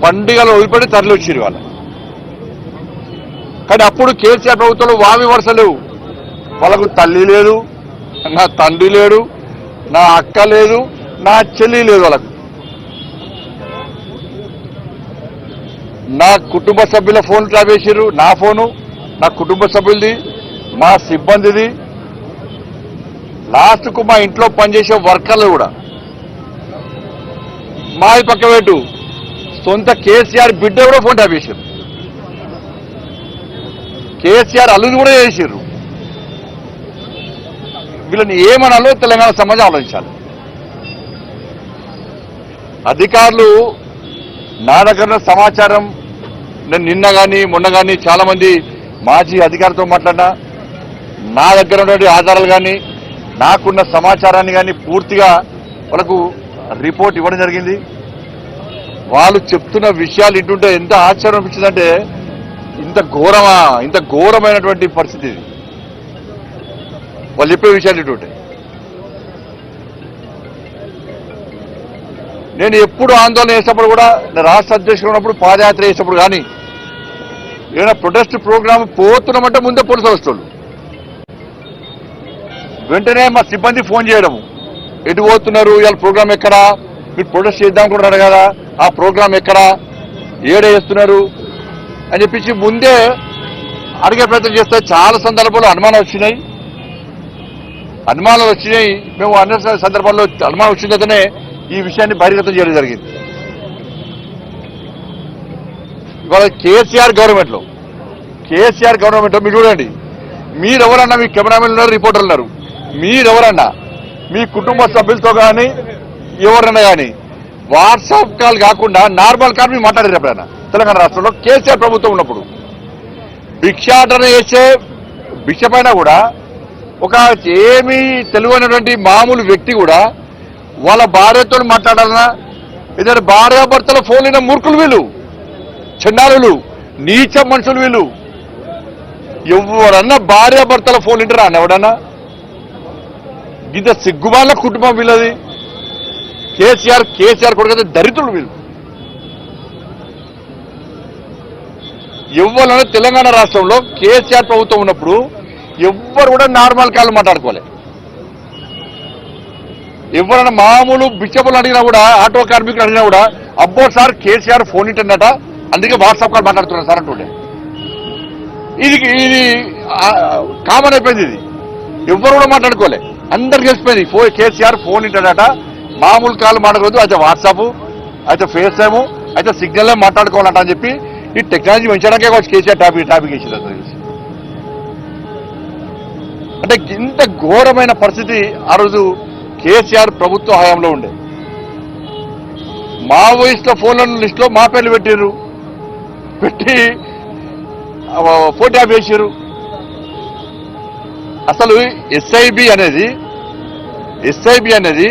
పండుగలు వదిలిపెట్టి తరలి వచ్చారు వాళ్ళు. కానీ అప్పుడు కేసీఆర్ ప్రభుత్వంలో వామి వరుస లేవు. వాళ్ళకు తల్లి లేదు, నా తండ్రి లేడు, నా అక్క లేదు, నా చెల్లి లేదు. వాళ్ళకు నా కుటుంబ సభ్యుల ఫోన్ ట్రాప్ చేసారు, నా ఫోను, నా కుటుంబ సభ్యులది, మా సిబ్బందిది, లాస్ట్కు మా ఇంట్లో పనిచేసే వర్కర్లు కూడా. మాది పక్క పెట్టు, సొంత కేసీఆర్ బిడ్డ కూడా ఫోన్ ట్యాప్ చేశారు, కేసీఆర్ అల్లుని కూడా చేశారు. వీళ్ళని ఏమనాలో తెలంగాణ సమాజం ఆలోచించాలి. అధికారులు నా దగ్గర సమాచారం, నేను నిన్న కానీ మొన్న కానీ చాలా మంది మాజీ అధికారులతో మాట్లాడినా, నా దగ్గర ఉన్నటువంటి ఆధారాలు కానీ నాకున్న సమాచారాన్ని కానీ పూర్తిగా వాళ్ళకు రిపోర్ట్ ఇవ్వడం జరిగింది. వాళ్ళు చెప్తున్న విషయాలు ఇంటుంటే ఎంత ఆశ్చర్యం అనిపించిందంటే, ఇంత ఘోరమైనటువంటి పరిస్థితి ఇది. వాళ్ళు చెప్పే విషయాలు ఇటుంటే నేను ఎప్పుడు ఆందోళన చేసినప్పుడు కూడా, రాష్ట్ర అధ్యక్షుడు ఉన్నప్పుడు పాదయాత్ర చేసినప్పుడు కానీ ఏదైనా ప్రొటెస్ట్ ప్రోగ్రామ్ పోతున్నామంటే ముందే పోలీసులు వస్తారు. వెంటనే మా సిబ్బంది ఫోన్ చేయడము, ఎటు పోతున్నారు, ఇవాళ ప్రోగ్రామ్ ఎక్కడా, మీరు ప్రొటెస్ట్ చేద్దాం అనుకుంటున్నారు కదా, ఆ ప్రోగ్రామ్ ఎక్కడా, ఏడే చేస్తున్నారు అని చెప్పించి ముందే అడిగే ప్రయత్నం చేస్తే చాలా సందర్భాల్లో అనుమానాలు వచ్చినాయి. మేము అన్ని సందర్భాల్లో అనుమానం వచ్చిన తర్వాతనే ఈ విషయాన్ని బహిర్గతం చేయడం జరిగింది. ఇవాళ కేసీఆర్ గవర్నమెంట్లో మీరు చూడండి, మీరెవరన్నా, మీ కెమెరామెన్ ఉన్నారు, రిపోర్టర్లు ఉన్నారు, మీరెవరన్నా మీ కుటుంబ సభ్యులతో కానీ ఎవరన్నా కానీ వాట్సాప్ కాల్ కాకుండా నార్మల్ కాల్ మీరు మాట్లాడారు ఎప్పుడైనా? తెలంగాణ రాష్ట్రంలో కేసీఆర్ ప్రభుత్వం ఉన్నప్పుడు భిక్షాటన చేసే భిక్ష పైన కూడా ఒక ఏమీ తెలియనటువంటి మామూలు వ్యక్తి కూడా వాళ్ళ భార్యతో మాట్లాడాలన్నా, ఏదైనా భార్యాభర్తల ఫోన్లైన మూర్ఖులు వీళ్ళు, చండాలులు, నీచ మనుషులు వీళ్ళు. ఎవరన్నా భార్యాభర్తల ఫోన్ ఇంటారా అన్న ఎవడన్నా? ఇంత సిగ్గుమాల కుటుంబం వీళ్ళది. కేసీఆర్ కొడుకు దరిద్రులు వీళ్ళు. ఎవరన్నా తెలంగాణ రాష్ట్రంలో కేసీఆర్ ప్రభుత్వం ఉన్నప్పుడు ఎవ్వరు కూడా నార్మల్ కాల్ మాట్లాడుకోలే. ఎవరైనా మామూలు బిచ్చపులు అడిగినా కూడా, ఆటో కార్మికులు అడిగినా కూడా, అబ్బో సార్ కేసీఆర్ ఫోన్ ఇంటన్నట, అందుకే వాట్సాప్ కాల్ మాట్లాడుతున్నారు సార్ అంటుండే. ఇది కామన్ అయిపోయింది. ఇది ఎవ్వరు కూడా మాట్లాడుకోలే, అందరికి తెలిసిపోయింది కేసీఆర్ ఫోన్ ఇంటన్నట, మామూలు కాల్ మాట్లాడకూడదు, అయితే వాట్సాప్, అయితే ఫేస్ టైము, అయితే సిగ్నల్ మాట్లాడుకోవాలంట అని చెప్పి ఈ టెక్నాలజీ పెంచడానికే వచ్చి కేసీఆర్ టాపిక్ వేసింది. అంటే ఇంత ఘోరమైన పరిస్థితి ఆ రోజు కేసీఆర్ ప్రభుత్వ హయాంలో ఉండే. మావోయిస్టుల ఫోన్ల లిస్టులో మా పేర్లు పెట్టి ఫోన్ ట్యాప్ చేశారు. అసలు ఎస్ఐబి అనేది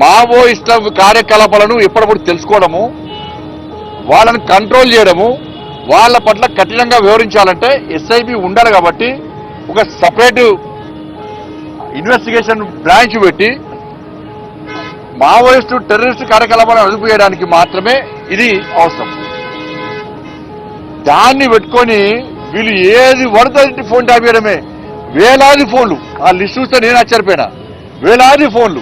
మావోయిస్టుల కార్యకలాపాలను ఎప్పటికప్పుడు తెలుసుకోవడము, వాళ్ళని కంట్రోల్ చేయడము, వాళ్ళ పట్ల కఠినంగా వ్యవహరించాలంటే ఎస్ఐబి ఉండాలి. కాబట్టి ఒక సపరేట్ ఇన్వెస్టిగేషన్ బ్రాంచ్ పెట్టి మావోయిస్టు టెర్రరిస్టు కార్యకలాపాలను అదుపు చేయడానికి మాత్రమే ఇది అవసరం. దాన్ని పెట్టుకొని వీళ్ళు ఏది పడుతుంది ఫోన్ ట్యాప్ చేయడమే. వేలాది ఫోన్లు, ఆ లిస్ట్ చూస్తే నేను ఆశ్చర్యపోయినా, వేలాది ఫోన్లు.